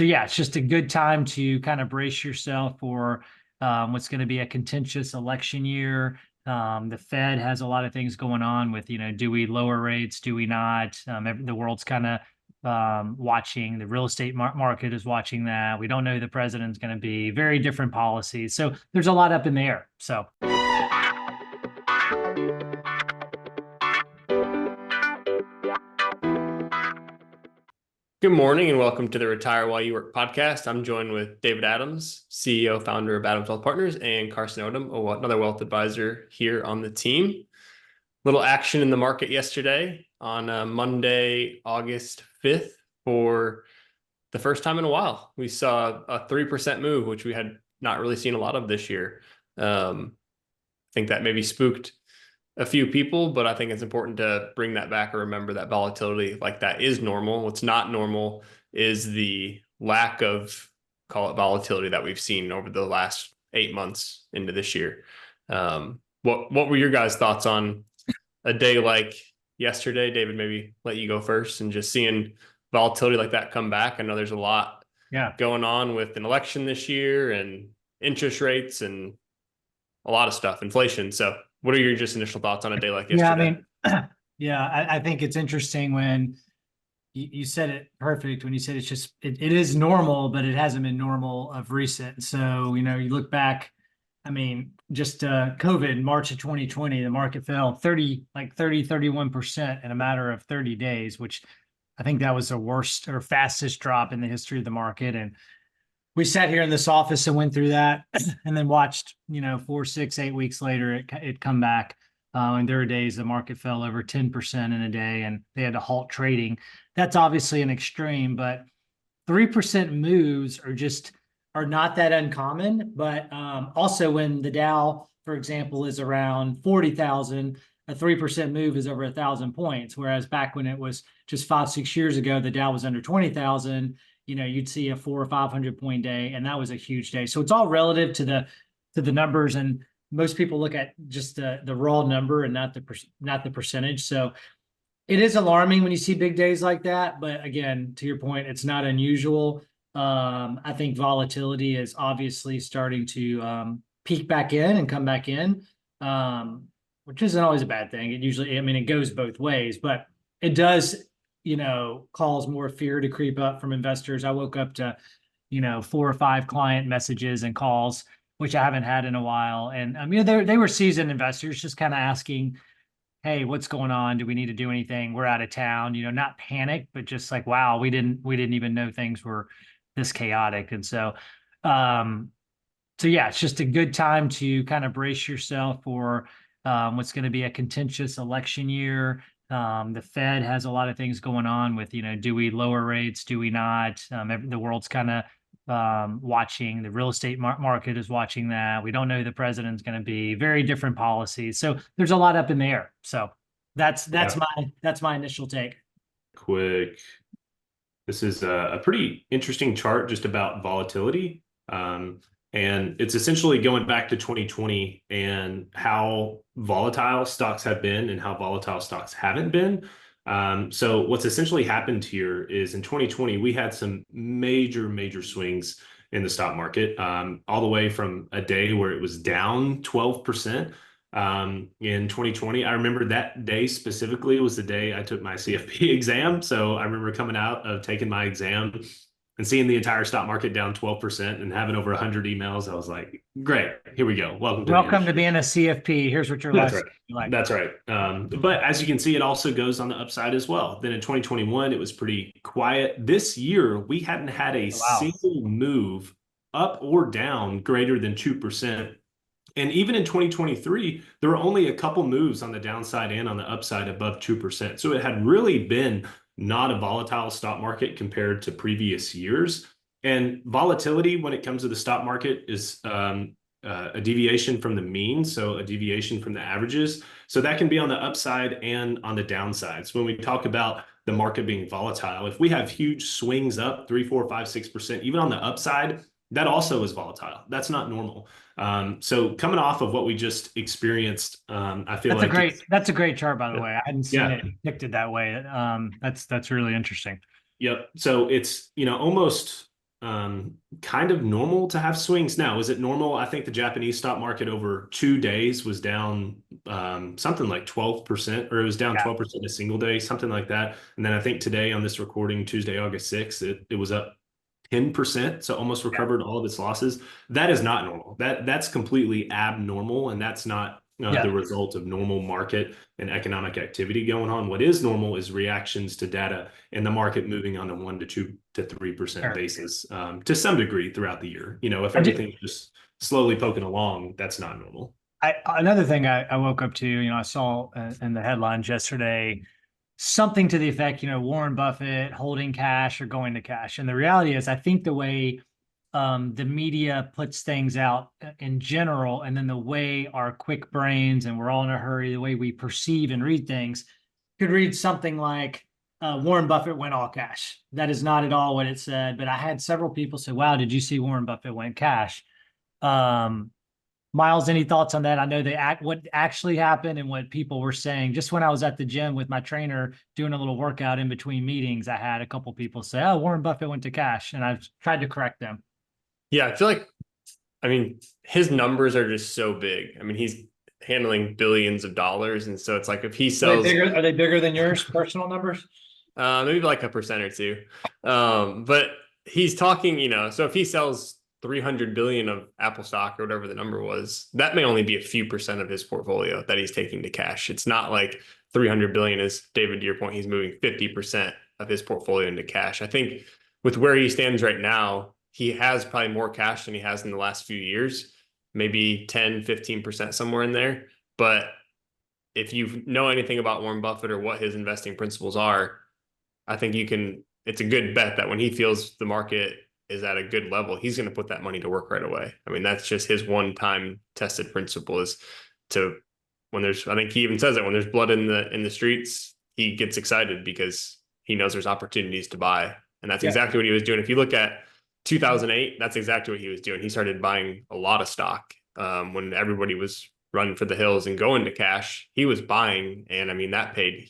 So yeah, it's just a good time to kind of brace yourself for what's going to be a contentious election year. The Fed has a lot of things going on with, do we lower rates? Do we not? The world's kind of watching. The real estate market is watching that. We don't know who the president's going to be. Very different policies. So there's a lot up in the air. So. Good morning and welcome to the Retire While You Work podcast. I'm joined with David Adams, CEO, founder of Adams Wealth Partners, and Carson Odom, another wealth advisor here on the team. Little action in the market yesterday on Monday, August 5th. For the first time in a while, we saw a 3% move, which we had not really seen a lot of this year. I think that maybe spooked a few people, but I think it's important to bring that back or remember that volatility like that is normal. What's not normal is the lack of, call it, volatility that we've seen over the last 8 months into this year. What were your guys' thoughts on a day like yesterday? David, maybe let you go first, and just seeing volatility like that come back. I know there's a lot going on with an election this year and interest rates and a lot of stuff, inflation. So what are your just initial thoughts on a day like yesterday? I think it's interesting when you said it perfect when you said it is normal, but it hasn't been normal of recent. So, you look back, just COVID, March of 2020, the market fell 31% in a matter of 30 days, which I think that was the worst or fastest drop in the history of the market. And we sat here in this office and went through that and then watched, 4, 6, 8 weeks later, it come back. And there were days the market fell over 10% in a day and they had to halt trading. That's obviously an extreme, but 3% moves are not that uncommon. But also when the Dow, for example, is around 40,000, a 3% move is over 1,000 points. Whereas back when it was just 5, 6 years ago, the Dow was under 20,000. You'd see a 400 or 500 point day, and that was a huge day. So it's all relative to the numbers, and most people look at just the raw number and not the percentage. So it is alarming when you see big days like that. But again, to your point, it's not unusual. I think volatility is obviously starting to peak back in and come back in, which isn't always a bad thing. It usually, it goes both ways, but it does cause more fear to creep up from investors. I woke up to, 4 or 5 client messages and calls, which I haven't had in a while. And they were seasoned investors just kind of asking, hey, what's going on? Do we need to do anything? We're out of town, not panic, but just like, wow, we didn't even know things were this chaotic. And so yeah, it's just a good time to kind of brace yourself for what's going to be a contentious election year. The Fed has a lot of things going on with, do we lower rates? Do we not? The world's kind of watching. The real estate market is watching that. We don't know who the president's going to be. Very different policies. So there's a lot up in the air. So that's my initial take. Quick. This is a pretty interesting chart just about volatility. And it's essentially going back to 2020 and how volatile stocks have been and how volatile stocks haven't been. So what's essentially happened here is in 2020, we had some major swings in the stock market, all the way from a day where it was down 12%. In 2020, I remember that day specifically was the day I took my CFP exam. So I remember coming out of taking my exam and seeing the entire stock market down 12% and having over 100 emails. I was like, great, here we go. Welcome to being a CFP. Here's what your life is like. That's right. But as you can see, it also goes on the upside as well. Then in 2021, it was pretty quiet. This year, we hadn't had a single move up or down greater than 2%. And even in 2023, there were only a couple moves on the downside and on the upside above 2%. So it had really been not a volatile stock market compared to previous years. And volatility when it comes to the stock market is a deviation from the mean, so a deviation from the averages. So that can be on the upside and on the downside. So when we talk about the market being volatile, if we have huge swings up 3, 4, 5, 6%, even on the upside, that also is volatile. That's not normal. So coming off of what we just experienced, I feel that's a great chart, by the way. I hadn't seen it depicted that way. That's really interesting. Yep. So it's, almost kind of normal to have swings now. Is it normal? I think the Japanese stock market over 2 days was down something like 12%, or it was down 12% a single day, something like that. And then I think today on this recording, Tuesday, August 6th, it was up 10%, so almost recovered all of its losses. That is not normal. That's completely abnormal, and that's not the result of normal market and economic activity going on. What is normal is reactions to data and the market moving on a 1 to 2 to 3% basis to some degree throughout the year. If everything's just slowly poking along, that's not normal. Another thing I woke up to, I saw in the headlines yesterday, something to the effect, Warren Buffett holding cash or going to cash. And the reality is, I think the way the media puts things out in general, and then the way our quick brains, and we're all in a hurry, the way we perceive and read things, could read something like Warren Buffett went all cash. That is not at all what it said. But I had several people say, wow, did you see Warren Buffett went cash? Myles, any thoughts on that? I know what actually happened and what people were saying. Just when I was at the gym with my trainer doing a little workout in between meetings, I had a couple people say, "Oh, Warren Buffett went to cash," and I've tried to correct them. Yeah, I feel like, his numbers are just so big. He's handling billions of dollars, and so it's like if he sells, are they bigger than yours personal numbers? Maybe like a percent or two. But he's talking, so if he sells 300 billion of Apple stock or whatever the number was, that may only be a few percent of his portfolio that he's taking to cash. It's not like 300 billion is, David, to your point, he's moving 50% of his portfolio into cash. I think with where he stands right now, he has probably more cash than he has in the last few years, maybe 10, 15% somewhere in there. But if you know anything about Warren Buffett or what his investing principles are, I think it's a good bet that when he feels the market is at a good level, he's going to put that money to work right away. That's just his one-time tested principle is I think he even says it, when there's blood in the streets, he gets excited because he knows there's opportunities to buy. And that's exactly what he was doing. If you look at 2008, that's exactly what he was doing. He started buying a lot of stock when everybody was running for the hills and going to cash. He was buying, and that paid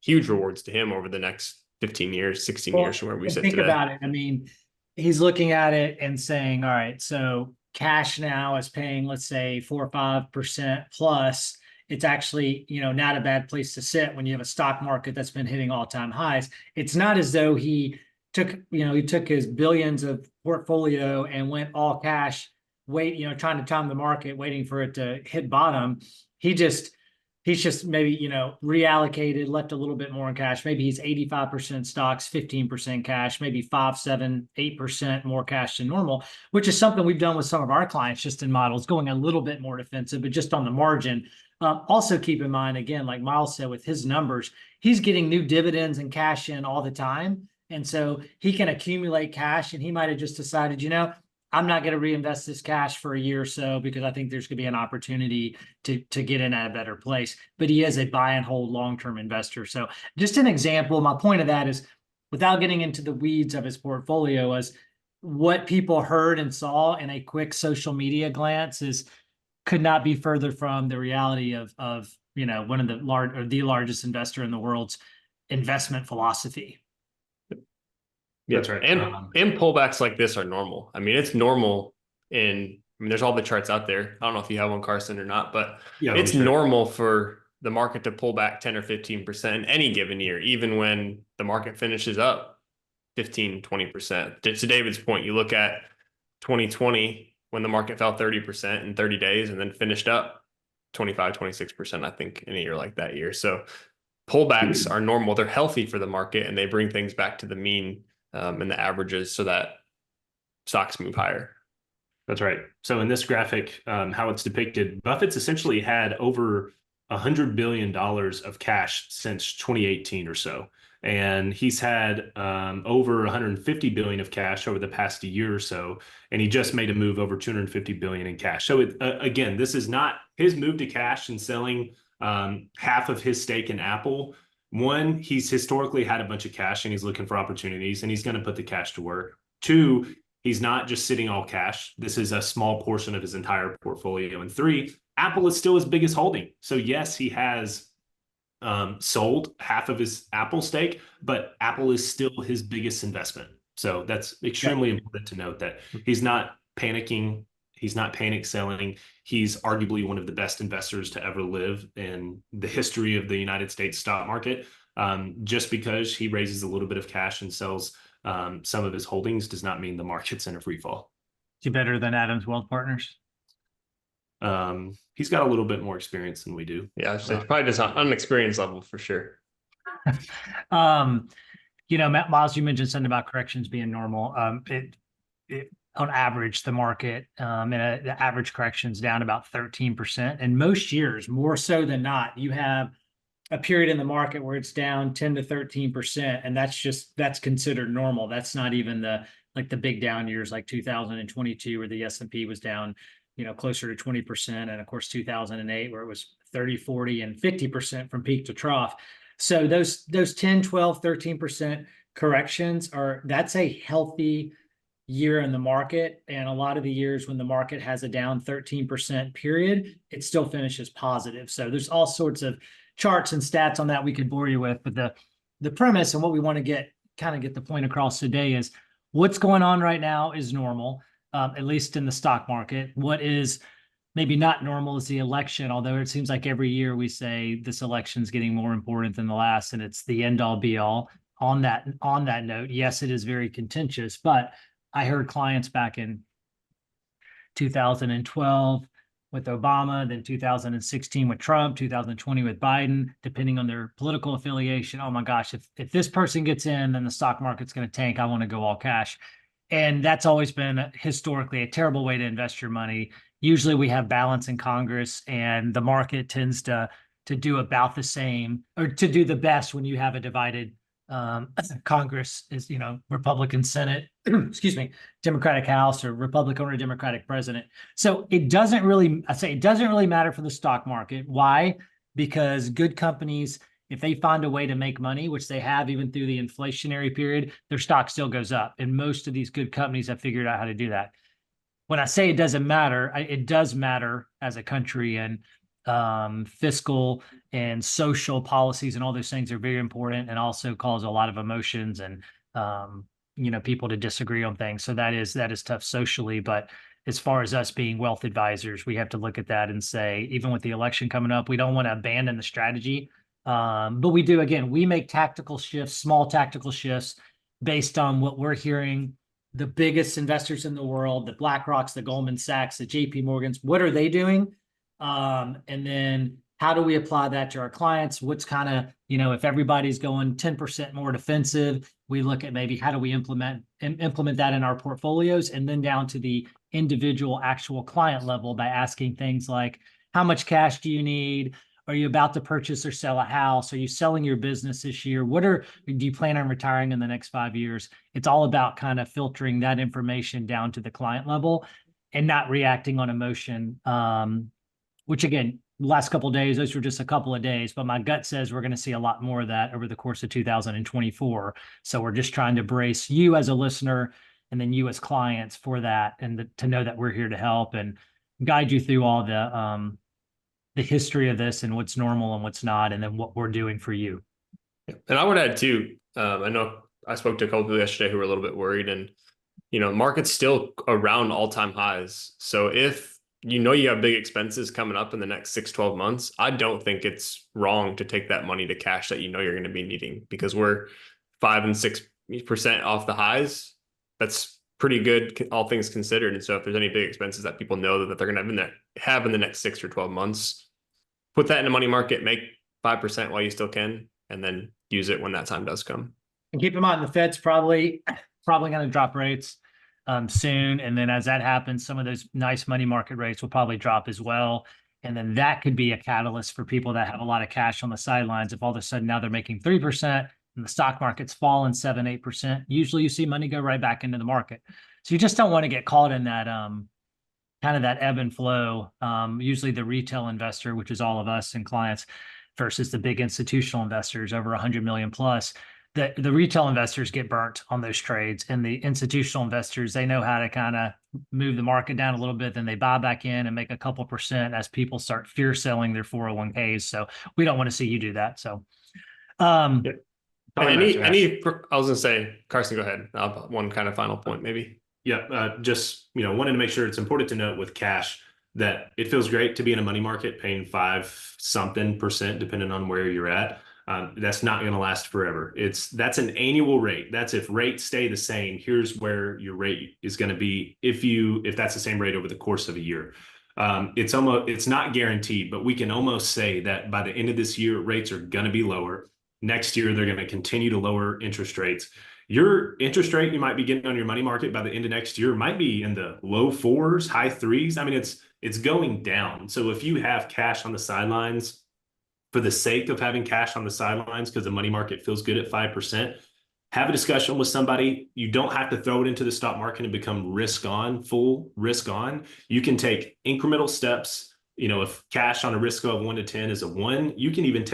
huge rewards to him over the next 15 years, 16 years from where we sit today. Think about it. He's looking at it and saying, all right, so cash now is paying, let's say 4 or 5% plus. It's actually, not a bad place to sit when you have a stock market that's been hitting all-time highs. It's not as though he took his billions of portfolio and went all cash, trying to time the market, waiting for it to hit bottom. He's just maybe, reallocated, left a little bit more in cash. Maybe he's 85% stocks, 15% cash, maybe 5, 7, 8% more cash than normal, which is something we've done with some of our clients just in models, going a little bit more defensive, but just on the margin. Also keep in mind, again, like Myles said, with his numbers, he's getting new dividends and cash in all the time. And so he can accumulate cash, and he might have just decided, I'm not going to reinvest this cash for a year or so because I think there's going to be an opportunity to get in at a better place. But he is a buy and hold long-term investor. So just an example, my point of that is, without getting into the weeds of his portfolio, is what people heard and saw in a quick social media glance could not be further from the reality of one of the largest investor in the world's investment philosophy. Yeah, that's right. And pullbacks like this are normal. It's normal there's all the charts out there. I don't know if you have one, Carson, or not, but it's normal for the market to pull back 10 or 15% in any given year, even when the market finishes up 15, 20%. To David's point, you look at 2020 when the market fell 30% in 30 days and then finished up 25, 26%, I think, in a year like that year. So pullbacks are normal. They're healthy for the market, and they bring things back to the mean and the averages so that stocks move higher. That's right. So in this graphic, how it's depicted, Buffett's essentially had over $100 billion of cash since 2018 or so. And he's had over 150 billion of cash over the past year or so. And he just made a move over 250 billion in cash. So again, this is not his move to cash and selling half of his stake in Apple. One, he's historically had a bunch of cash and he's looking for opportunities, and he's going to put the cash to work. Two, he's not just sitting all cash. This is a small portion of his entire portfolio. And three, Apple is still his biggest holding. So yes, he has sold half of his Apple stake, but Apple is still his biggest investment. So that's extremely important to note that he's not panicking. He's not panic selling. He's arguably one of the best investors to ever live in the history of the United States stock market. Just because he raises a little bit of cash and sells some of his holdings does not mean the market's in a free fall. Is he better than Adam's Wealth Partners? He's got a little bit more experience than we do. Yeah, probably just on an experience level for sure. Myles, you mentioned something about corrections being normal. On average, the market the average correction's down about 13%. And most years, more so than not, you have a period in the market where it's down 10 to 13%. And that's considered normal. That's not even the big down years like 2022 where the S&P was down, closer to 20%. And of course, 2008 where it was 30, 40, and 50% from peak to trough. So those 10, 12, 13% corrections that's a healthy year in the market. And a lot of the years when the market has a down 13% period, it still finishes positive. So there's all sorts of charts and stats on that we could bore you with. But the premise and what we want to get the point across today is what's going on right now is normal, at least in the stock market. What is maybe not normal is the election, although it seems like every year we say this election's getting more important than the last, and it's the end all be all. On that note, yes, it is very contentious, but I heard clients back in 2012 with Obama, then 2016 with Trump, 2020 with Biden, depending on their political affiliation. Oh my gosh, if this person gets in, then the stock market's going to tank. I want to go all cash. And that's always been historically a terrible way to invest your money. Usually we have balance in Congress, and the market tends to do about the same, or to do the best when you have a divided Congress, is Republican Senate, excuse me, Democratic House, or Republican or Democratic president. So it doesn't really matter for the stock market. Why? Because good companies, if they find a way to make money, which they have even through the inflationary period, their stock still goes up. And most of these good companies have figured out how to do that. When I say it doesn't matter, it does matter as a country, and fiscal and social policies and all those things are very important, and also cause a lot of emotions and people to disagree on things. So that is tough socially. But as far as us being wealth advisors, we have to look at that and say, even with the election coming up, we don't want to abandon the strategy. But we do, again, we make tactical shifts, small tactical shifts based on what we're hearing. The biggest investors in the world, the BlackRocks, the Goldman Sachs, the JP Morgans, what are they doing? And then how do we apply that to our clients? What's if everybody's going 10% more defensive, we look at maybe how do we implement that in our portfolios, and then down to the individual actual client level by asking things like, how much cash do you need? Are you about to purchase or sell a house? Are you selling your business this year? Do you plan on retiring in the next 5 years? It's all about kind of filtering that information down to the client level and not reacting on emotion. Which again, last couple of days, those were just a couple of days, but my gut says we're going to see a lot more of that over the course of 2024. So we're just trying to brace you as a listener and then you as clients for that, and to know that we're here to help and guide you through all the history of this and what's normal and what's not, and then what we're doing for you. And I would add too, I know I spoke to a couple people yesterday who were a little bit worried, and market's still around all-time highs. So if you have big expenses coming up in the next 6-12 months, I don't think it's wrong to take that money to cash that you're going to be needing, because we're 5 and 6% off the highs. That's pretty good, all things considered. And so if there's any big expenses that people know that they're going to have in the next 6 or 12 months, put that in a money market, make 5% while you still can, and then use it when that time does come. And keep in mind, the Fed's probably going to drop rates soon. And then as that happens, some of those nice money market rates will probably drop as well. And then that could be a catalyst for people that have a lot of cash on the sidelines. If all of a sudden now they're making 3% and the stock market's fallen 7-8%, usually you see money go right back into the market. So you just don't want to get caught in that kind of that ebb and flow. Usually the retail investor, which is all of us and clients, versus the big institutional investors over 100 million plus. The retail investors get burnt on those trades, and the institutional investors, they know how to kind of move the market down a little bit, then they buy back in and make a couple percent as people start fear selling their 401ks. So we don't want to see you do that. So, Yeah. And I was gonna say, Carson, go ahead. One kind of final point, maybe. Yeah, just wanted to make sure it's important to note with cash that it feels great to be in a money market paying 5% depending on where you're at. That's not going to last forever. That's an annual rate. That's if rates stay the same. Here's where your rate is going to be if that's the same rate over the course of a year. It's not guaranteed, but we can almost say that by the end of this year, rates are going to be lower. Next year, they're going to continue to lower interest rates. Your interest rate you might be getting on your money market by the end of next year might be in the low 4s, high 3s. I mean, it's going down. So if you have cash on the sidelines for the sake of having cash on the sidelines because the money market feels good at 5%, have a discussion with somebody. You don't have to throw it into the stock market and become full risk on. You can take incremental steps. If cash on a risk scale of 1 to 10 is a 1, you can even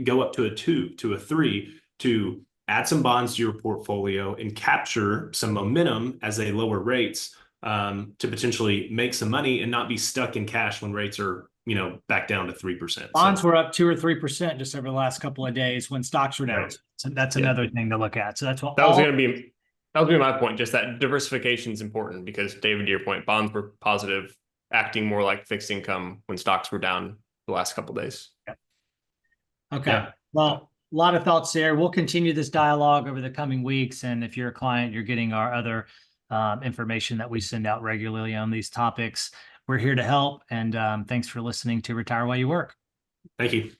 go up to a 2, to a 3 to add some bonds to your portfolio and capture some momentum as they lower rates to potentially make some money and not be stuck in cash when rates are, back down to 3%. Bonds were up 2 or 3% just over the last couple of days when stocks were down. Right. So that's another thing to look at. So that's what that was my point. Just that diversification is important because, David, to your point, bonds were positive, acting more like fixed income when stocks were down the last couple of days. Yeah. Okay. Yeah. Well, a lot of thoughts there. We'll continue this dialogue over the coming weeks. And if you're a client, you're getting our other information that we send out regularly on these topics. We're here to help. And thanks for listening to Retire While You Work. Thank you.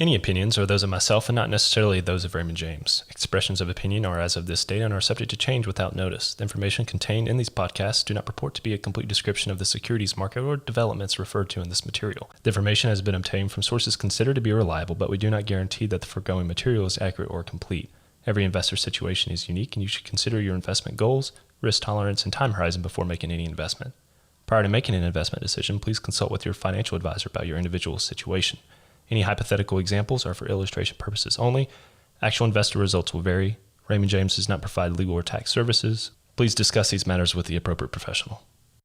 Any opinions are those of myself and not necessarily those of Raymond James. Expressions of opinion are as of this date and are subject to change without notice. The information contained in these podcasts do not purport to be a complete description of the securities market or developments referred to in this material. The information has been obtained from sources considered to be reliable, but we do not guarantee that the foregoing material is accurate or complete. Every investor's situation is unique, and you should consider your investment goals, risk tolerance, and time horizon before making any investment. Prior to making an investment decision, please consult with your financial advisor about your individual situation. Any hypothetical examples are for illustration purposes only. Actual investor results will vary. Raymond James does not provide legal or tax services. Please discuss these matters with the appropriate professional.